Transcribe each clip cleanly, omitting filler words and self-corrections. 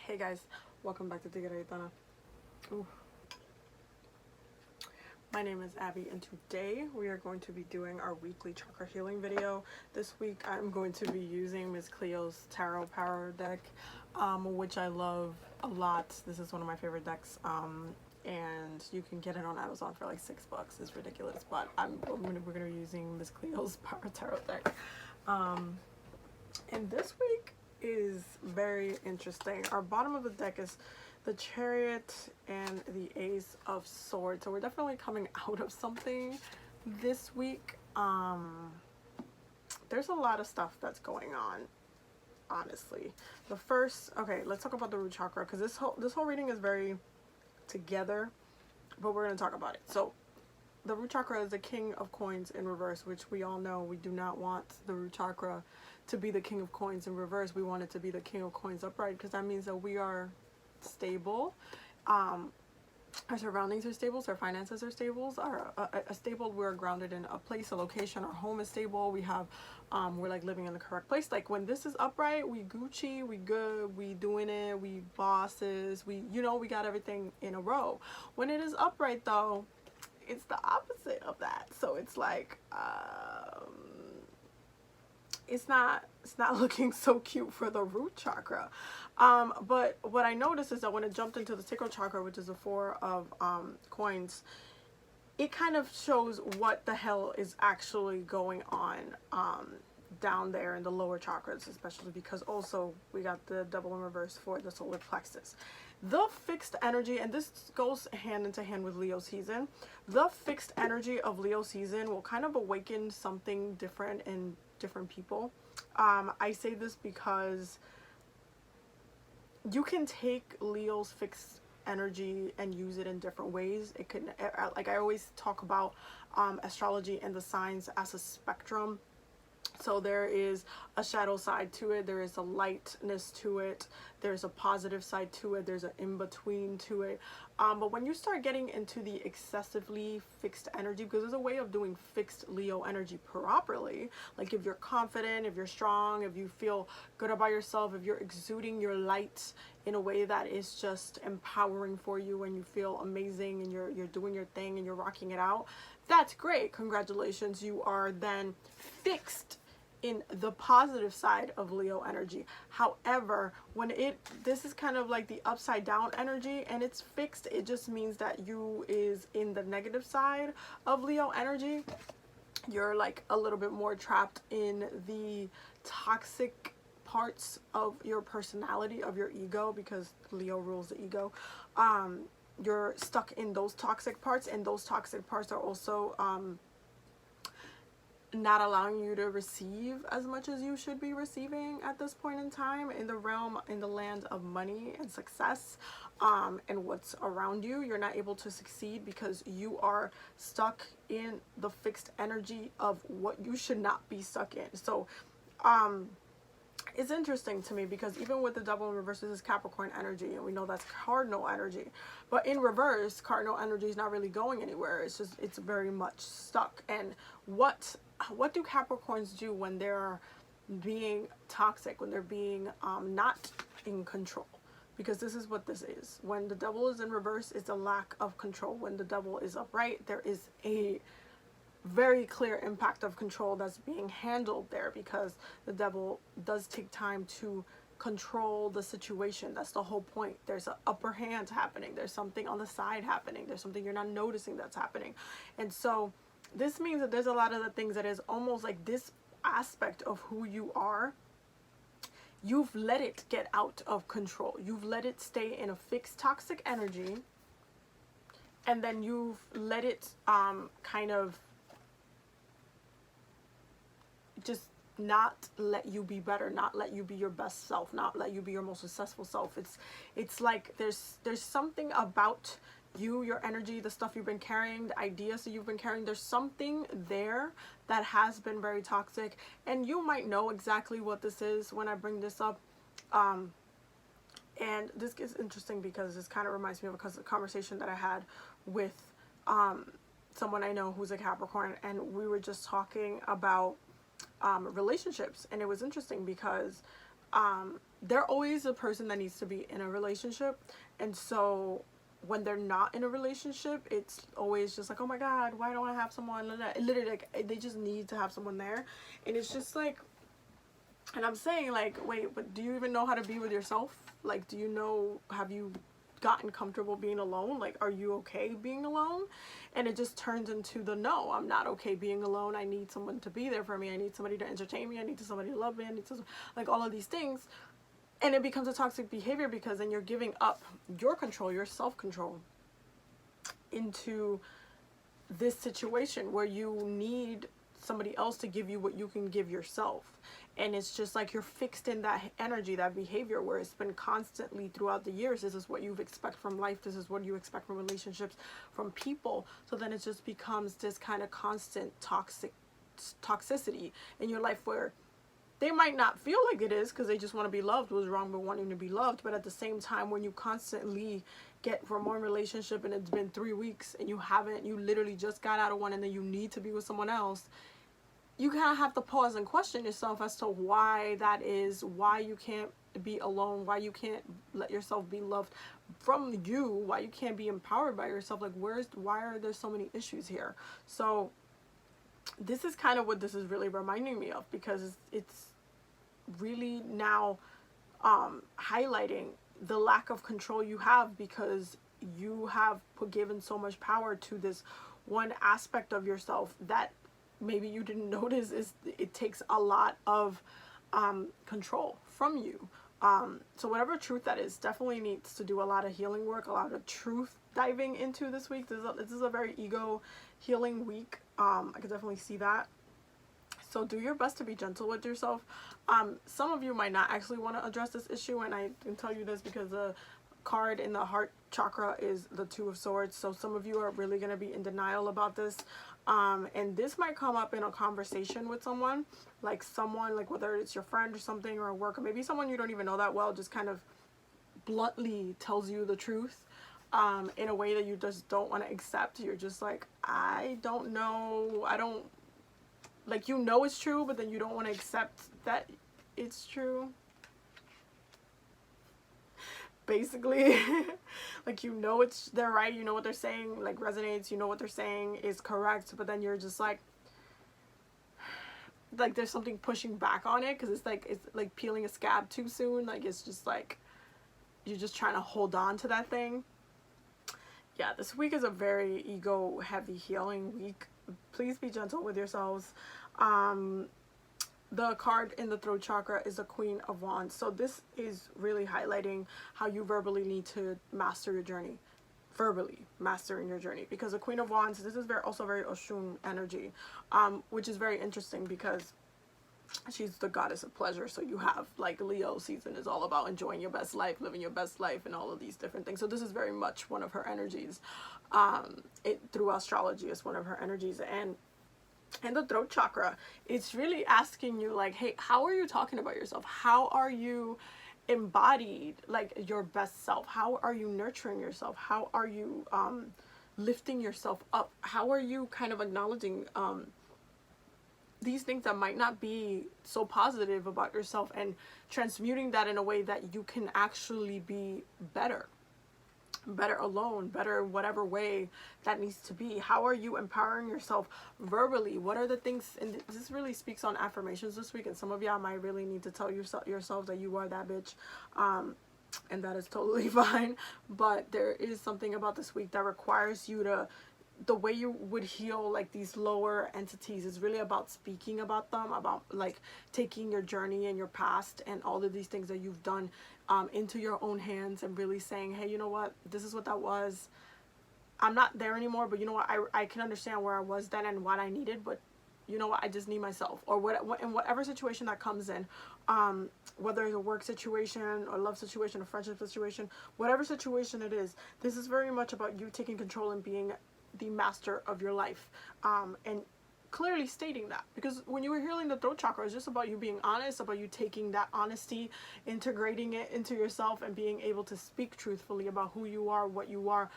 Hey guys, welcome back to TigeraGitana. My name is Abby and today we are going to be doing our weekly chakra healing video. This week I'm going to be using Ms. Cleo's Tarot Power deck, which I love a lot. This is one of my favorite decks, and you can get it on Amazon for like $6. It's ridiculous, but we're gonna be using Ms. Cleo's Power Tarot deck. And this week is very interesting. Our bottom of the deck is the Chariot and the Ace of Swords. So we're definitely coming out of something this week. There's a lot of stuff that's going on, honestly. Okay, let's talk about the root chakra, because this whole reading is very together, but we're going to talk about it. So the root chakra is the King of Coins in reverse, which we all know we do not want the root chakra to be the King of Coins in reverse. We want it to be the King of Coins upright, because that means that we are stable. Our surroundings are stable, so our finances are stable. We're grounded in a place, a location. Our home is stable. We're like living in the correct place. Like when this is upright, we Gucci, we good, we doing it, we bosses, we got everything in a row. When it is upright though, it's the opposite of that. So it's like it's not looking so cute for the root chakra. But what I noticed is that when it jumped into the sacral chakra, which is the Four of Coins, it kind of shows what the hell is actually going on down there in the lower chakras, especially because also we got the Devil in reverse for the solar plexus. The fixed energy, and this goes hand in hand with Leo season, the fixed energy of Leo season will kind of awaken something different in different people. I say this because you can take Leo's fixed energy and use it in different ways. It can, like I always talk about astrology and the signs as a spectrum. So there is a shadow side to it, there is a lightness to it, there's a positive side to it, there's an in-between to it. But when you start getting into the excessively fixed energy, because there's a way of doing fixed Leo energy properly, like if you're confident, if you're strong, if you feel good about yourself, if you're exuding your light in a way that is just empowering for you and you feel amazing and you're doing your thing and you're rocking it out, that's great. Congratulations, you are then fixed in the positive side of Leo energy. However, when this is kind of like the upside down energy and it's fixed, it just means that you is in the negative side of Leo energy. You're like a little bit more trapped in the toxic parts of your personality, of your ego, because Leo rules the ego. You're stuck in those toxic parts, and those toxic parts are also not allowing you to receive as much as you should be receiving at this point in time in the land of money and success, and what's around you. You're not able to succeed because you are stuck in the fixed energy of what you should not be stuck in. So it's interesting to me because even with the Devil in reverse, this is Capricorn energy, and we know that's cardinal energy. But in reverse, cardinal energy is not really going anywhere. It's very much stuck. And what do Capricorns do when they're being toxic, when they're being not in control? Because this is what this is. When the Devil is in reverse, it's a lack of control. When the Devil is upright, there is a very clear impact of control that's being handled there, because the Devil does take time to control the situation. That's the whole point. There's an upper hand happening. There's something on the side happening. There's something you're not noticing that's happening. And so this means that there's a lot of the things that is almost like this aspect of who you are. You've let it get out of control. You've let it stay in a fixed toxic energy. And then you've let it kind of just not let you be better, not let you be your best self, not let you be your most successful self. It's like there's something about you, your energy, the stuff you've been carrying, the ideas that you've been carrying. There's something there that has been very toxic, and you might know exactly what this is when I bring this up. And this is interesting because this kind of reminds me of a conversation that I had with someone I know who's a Capricorn, and we were just talking about relationships. And it was interesting because they're always a person that needs to be in a relationship. And so when they're not in a relationship, it's always just like, oh my God, why don't I have someone? Literally, like, they just need to have someone there. And it's just like, and I'm saying, like, wait, but do you even know how to be with yourself? Like, do you know, have you gotten comfortable being alone? Like, are you okay being alone? And it just turns into the, no, I'm not okay being alone. I need someone to be there for me. I need somebody to entertain me. I need somebody to love me. I need to, like, all of these things. And it becomes a toxic behavior, because then you're giving up your control, your self-control, into this situation where you need somebody else to give you what you can give yourself. And it's just like you're fixed in that energy, that behavior, where it's been constantly throughout the years. This is what you expect from life. This is what you expect from relationships, from people. So then it just becomes this kind of constant toxicity in your life, where they might not feel like it is, because they just want to be loved. What's wrong with wanting to be loved? But at the same time, when you constantly get from one relationship and it's been 3 weeks and you literally just got out of one, and then you need to be with someone else, you kind of have to pause and question yourself as to why that is, why you can't be alone, why you can't let yourself be loved from you, why you can't be empowered by yourself. Like, why are there so many issues here? So this is kind of what this is really reminding me of, because it's really now highlighting the lack of control you have, because you have given so much power to this one aspect of yourself that maybe you didn't notice is it takes a lot of control from you. So whatever truth that is, definitely needs to do a lot of healing work, a lot of truth diving into this week. This is a very ego healing week. I could definitely see that. So do your best to be gentle with yourself. Some of you might not actually want to address this issue, and I can tell you this because the card in the heart chakra is the Two of Swords. So some of you are really going to be in denial about this. And this might come up in a conversation with someone, like whether it's your friend or something, or a worker, maybe someone you don't even know that well, just kind of bluntly tells you the truth in a way that you just don't want to accept. You're just like, I don't know, like, you know it's true, but then you don't want to accept that it's true. Basically, like, you know they're right, you know what they're saying, like, resonates, you know what they're saying is correct, but then you're just like there's something pushing back on it, because it's like peeling a scab too soon. Like, it's just like you're just trying to hold on to that thing. Yeah, this week is a very ego heavy healing week. Please be gentle with yourselves. The card in the throat chakra is the Queen of Wands. So this is really highlighting how you verbally need to master your journey. Verbally mastering your journey. Because the Queen of Wands, this is also very Oshun energy. Which is very interesting, because she's the goddess of pleasure. So you have, like, Leo season is all about enjoying your best life, living your best life, and all of these different things. So this is very much one of her energies. Through astrology, is one of her energies. And the throat chakra, it's really asking you, like, hey, how are you talking about yourself? How are you embodied, like, your best self? How are you nurturing yourself? How are you lifting yourself up? How are you kind of acknowledging these things that might not be so positive about yourself, and transmuting that in a way that you can actually be better alone, better whatever way that needs to be? How are you empowering yourself verbally? What are the things? And this really speaks on affirmations this week, and some of y'all might really need to tell yourselves that you are that bitch, and that is totally fine. But there is something about this week that requires you to, the way you would heal, like, these lower entities is really about speaking about them, about, like, taking your journey and your past and all of these things that you've done into your own hands, and really saying, hey, you know what, this is what that was. I'm not there anymore, but you know what, I can understand where I was then and what I needed, but you know what, I just need myself. Or in whatever situation that comes in, whether it's a work situation or love situation or friendship situation, whatever situation it is, this is very much about you taking control and being the master of your life, and clearly stating that, because when you were healing the throat chakra, it's just about you being honest, about you taking that honesty, integrating it into yourself, and being able to speak truthfully about who you are, what you are,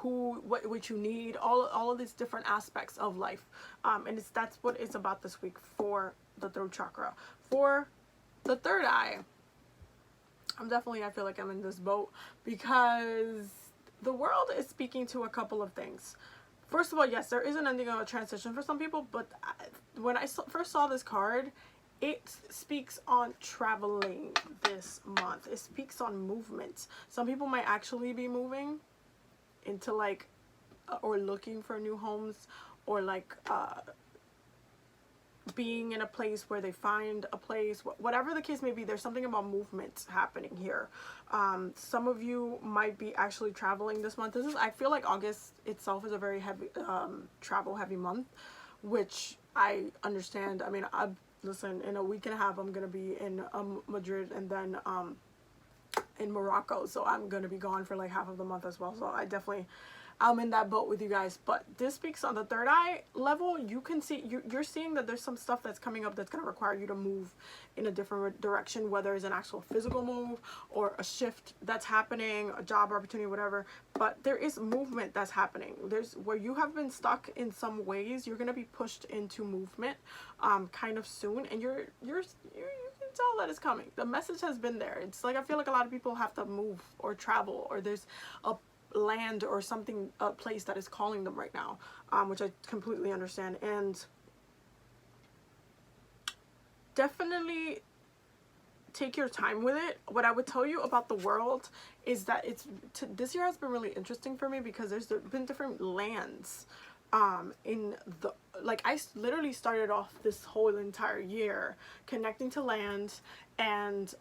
what you need, all of these different aspects of life, and that's what it's about this week for the throat chakra. For the third eye, I feel like I'm in this boat because the world is speaking to a couple of things. First of all, yes, there is an ending of a transition for some people, but when I first saw this card, it speaks on traveling this month. It speaks on movement. Some people might actually be moving into like, or looking for new homes, or like being in a place where they find a place. Whatever the case may be, there's something about movement happening here. Some of you might be actually traveling this month. I feel like August itself is a very heavy travel heavy month, which I understand. I mean, listen, in a week and a half I'm gonna be in Madrid, and then in Morocco, so I'm gonna be gone for like half of the month as well. So I'm in that boat with you guys. But this speaks on the third eye level. You can see, you're seeing that there's some stuff that's coming up that's going to require you to move in a different direction, whether it's an actual physical move or a shift that's happening, a job opportunity, whatever. But there is movement that's happening. There's where you have been stuck in some ways, you're going to be pushed into movement kind of soon, and you can tell that it's coming. The message has been there. It's like, I feel like a lot of people have to move or travel, or there's a land or something, a place that is calling them right now, which I completely understand. And definitely take your time with it. What I would tell you about the world is that this year has been really interesting for me because there's been different lands in the, like, I literally started off this whole entire year connecting to land and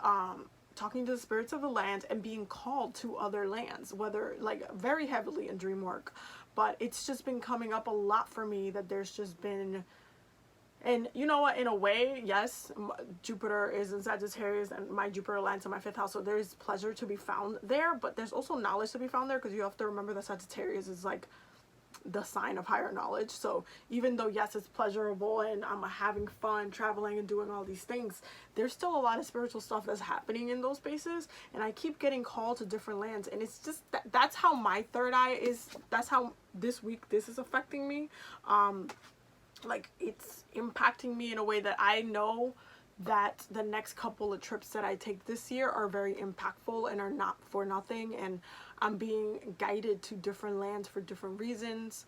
talking to the spirits of the land and being called to other lands, whether like very heavily in dream work. But it's just been coming up a lot for me that there's just been, and you know what, in a way, yes, Jupiter is in Sagittarius and my Jupiter lands in my 5th house, so there's pleasure to be found there, but there's also knowledge to be found there, because you have to remember that Sagittarius is like the sign of higher knowledge. So even though, yes, it's pleasurable and I'm having fun traveling and doing all these things, there's still a lot of spiritual stuff that's happening in those spaces, and I keep getting called to different lands. And it's just that's how my third eye is. That's how this week this is affecting me. Like, it's impacting me in a way that I know that the next couple of trips that I take this year are very impactful and are not for nothing, and I'm being guided to different lands for different reasons.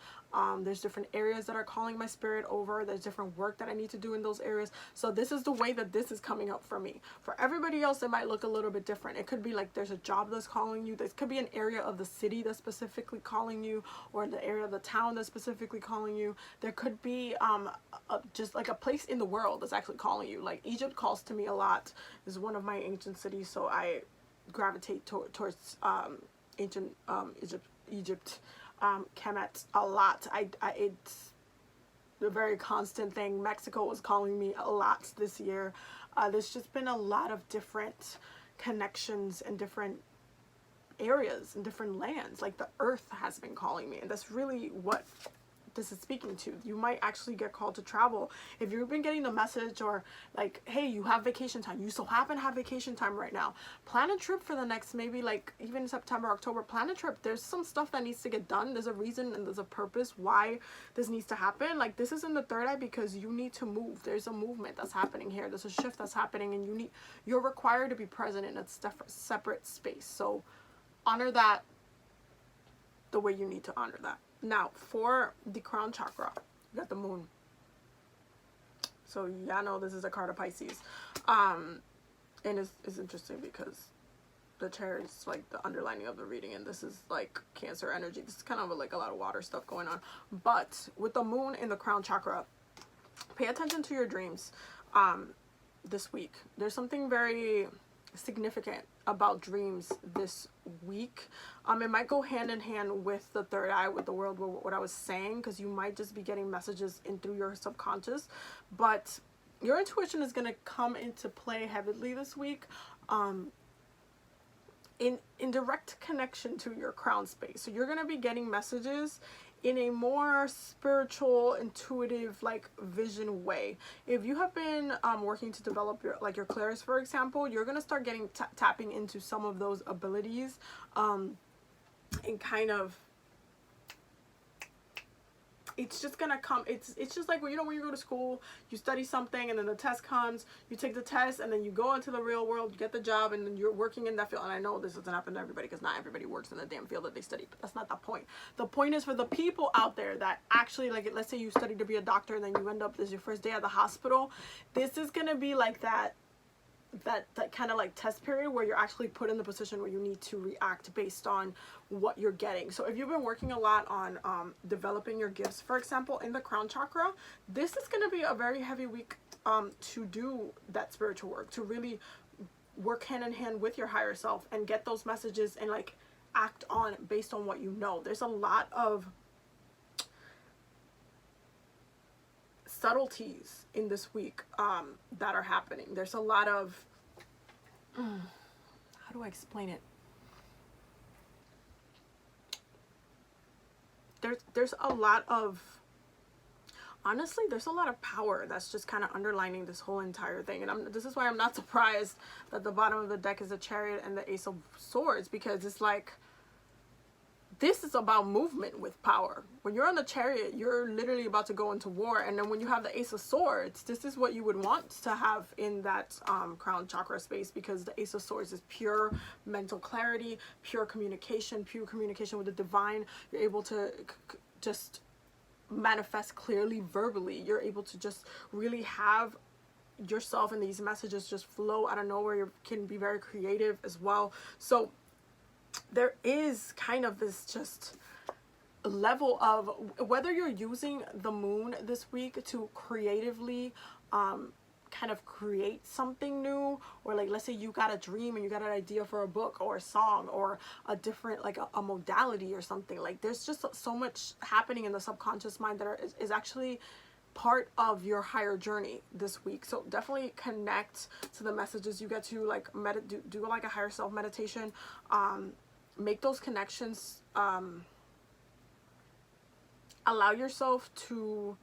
There's different areas that are calling my spirit over. There's different work that I need to do in those areas. So this is the way that this is coming up for me. For everybody else, it might look a little bit different. It could be like there's a job that's calling you. There could be an area of the city that's specifically calling you, or the area of the town that's specifically calling you. There could be just like a place in the world that's actually calling you. Like Egypt calls to me a lot. It's one of my ancient cities, so I gravitate towards ancient Egypt, Kemet a lot. It's a very constant thing. Mexico was calling me a lot this year. There's just been a lot of different connections and different areas and different lands. Like the earth has been calling me, and that's really what this is speaking to. You might actually get called to travel. If you've been getting the message, or like, hey, you have vacation time, you so happen to have vacation time right now, plan a trip for the next, maybe like even September, October, plan a trip. There's some stuff that needs to get done. There's a reason and there's a purpose why this needs to happen. Like, this is in the third eye because you need to move. There's a movement that's happening here. There's a shift that's happening, and you're required to be present in a separate space. So honor that the way you need to honor that. Now, for the crown chakra, you got the moon. So yeah, I know this is a card of Pisces. And it's interesting because the chair is like the underlining of the reading, and this is like Cancer energy. This is kind of like a lot of water stuff going on. But with the moon in the crown chakra, pay attention to your dreams this week. There's something very significant about dreams this week. It might go hand in hand with the third eye, with the world, what I was saying, because you might just be getting messages in through your subconscious, but your intuition is going to come into play heavily this week, in direct connection to your crown space. So you're going to be getting messages in a more spiritual, intuitive, like vision way. If you have been working to develop your clairs, for example, you're gonna start getting tapping into some of those abilities, and kind of it's just gonna come. It's just like, when you go to school, you study something, and then the test comes, you take the test, and then you go into the real world, you get the job, and then you're working in that field. And I know this doesn't happen to everybody, because not everybody works in the damn field that they study, but that's not the point. The point is for the people out there that actually, like, let's say you study to be a doctor, and then you end up, this is your first day at the hospital. This is gonna be like that kind of like test period where you're actually put in the position where you need to react based on what you're getting. So if you've been working a lot on developing your gifts, for example, in the crown chakra, this is going to be a very heavy week to do that spiritual work, to really work hand in hand with your higher self and get those messages and like act on based on what you know. There's a lot of subtleties in this week that are happening. There's a lot of how do I explain it? There's a lot of, honestly, there's a lot of power that's just kind of underlining this whole entire thing. And this is why I'm not surprised that the bottom of the deck is the Chariot and the Ace of Swords, because it's like, this is about movement with power. When you're on the Chariot, you're literally about to go into war. And then when you have the Ace of Swords, this is what you would want to have in that crown chakra space, because the Ace of Swords is pure mental clarity, pure communication with the divine. You're able to just manifest clearly verbally. You're able to just really have yourself and these messages just flow out of nowhere. You can be very creative as well. So there is kind of this just level of, whether you're using the moon this week to creatively kind of create something new, or like, let's say you got a dream and you got an idea for a book or a song or a different, like a modality or something. Like, there's just so much happening in the subconscious mind that is actually part of your higher journey this week. So definitely connect to the messages you get to, like do like a higher self meditation, make those connections, allow yourself to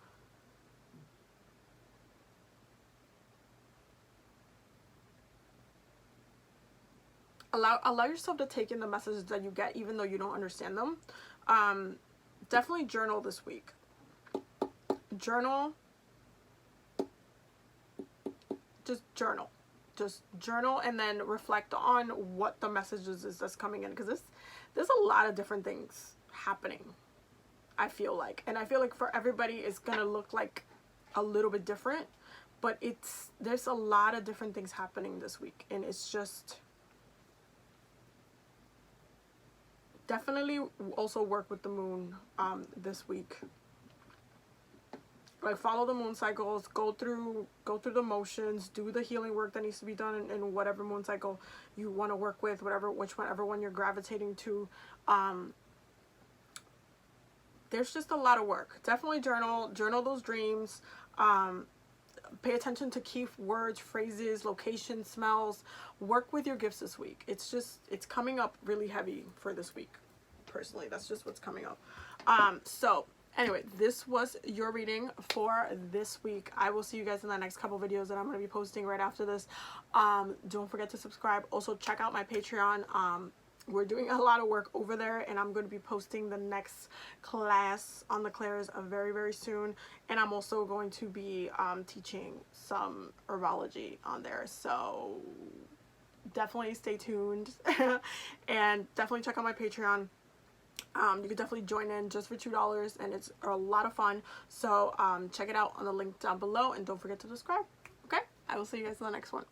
allow yourself to take in the messages that you get, even though you don't understand them. Definitely journal this week. Journal, just journal, and then reflect on what the messages is that's coming in, because there's a lot of different things happening, I feel like, and I feel like for everybody it's gonna look like a little bit different, but there's a lot of different things happening this week, and it's just definitely also work with the moon this week. Like, follow the moon cycles, go through the motions, do the healing work that needs to be done in whatever moon whichever one you're gravitating to. There's just a lot of work. Definitely journal those dreams. Pay attention to key words, phrases, locations, smells. Work with your gifts this week. It's coming up really heavy for this week. Personally, that's just what's coming up. So anyway, this was your reading for this week. I will see you guys in the next couple videos that I'm going to be posting right after this. Don't forget to subscribe. Also, check out my Patreon. We're doing a lot of work over there, and I'm going to be posting the next class on the clairs very, very soon. And I'm also going to be teaching some herbology on there. So definitely stay tuned and definitely check out my Patreon. You can definitely join in just for $2, and it's a lot of fun. So check it out on the link down below, and don't forget to subscribe. Okay, I will see you guys in the next one.